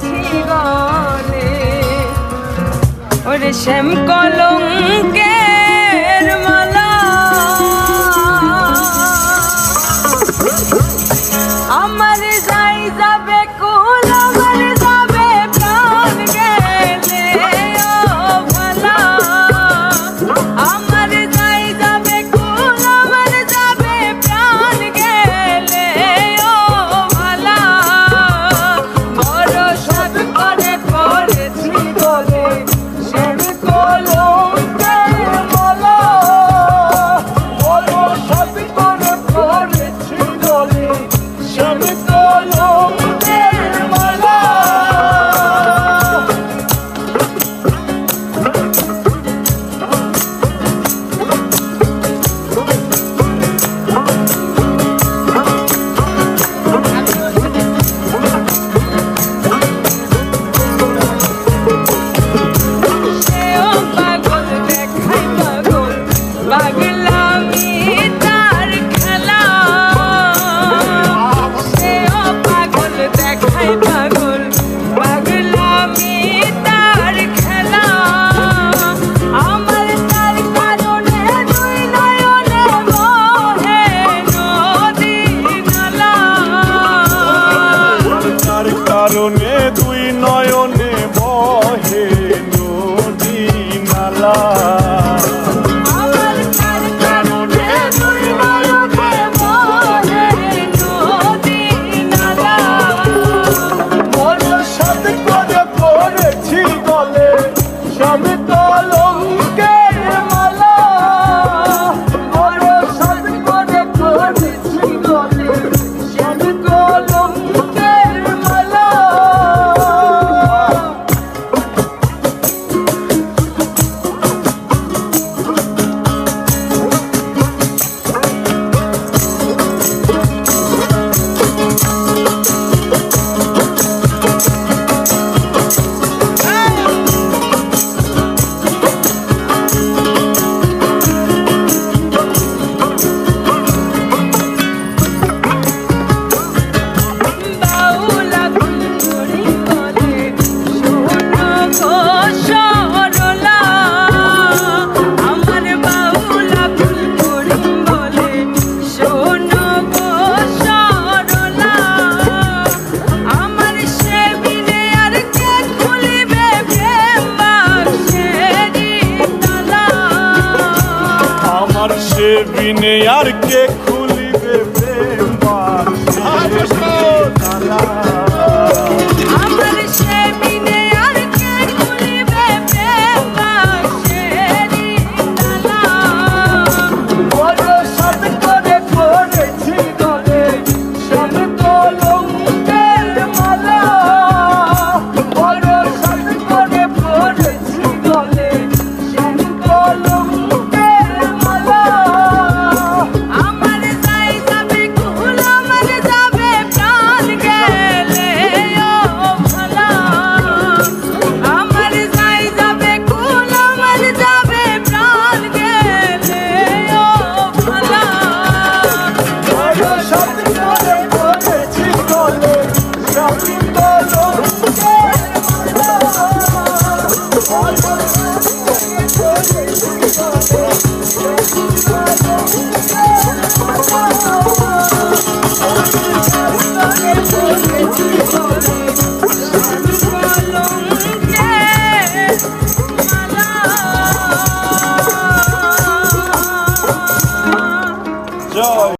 করেছি গলে ওরে শ্যাম কলঙ্কের মালা আমার যাই যাবে কুল আমার যাবে প্রাণ গেলে ও ভালা আমার যাই যাবে কুল আমার যাবে প্রাণ গেলে ও ভালা বড় সব করে করেছি বলে শ্যাম কলঙ্কের মালা বড় সব করে করেছি বলে শ্যাম কলঙ্কের মালা সেও পাগল দেখাই পাগল পাগলামি তার খেলা সেও পাগল দেখাই পাগল পাগলামি তার খেলা আমার তার কারণে দুই নয়নে বহে নদী নালা তার কারণে দুই নয়নে বহে নদী নালা আমার তার কারণে দুই নয়নে বহে নদী নালা বড় সাদ করে করেছি গলে শ্যাম কলঙ্কের মালা বড় সাদ করে করেছি গলে শ্যাম কলঙ্কের মালা বাউলা ফুলঝুরি বলে শোনো গো সরলা আমার বাউলা ফুলঝুরি বলে শোনো গো সরলা আমার সে বিনে আর কে খুলিবে প্রেম বাক্সেরি তালা আমার সে বিনে আর কে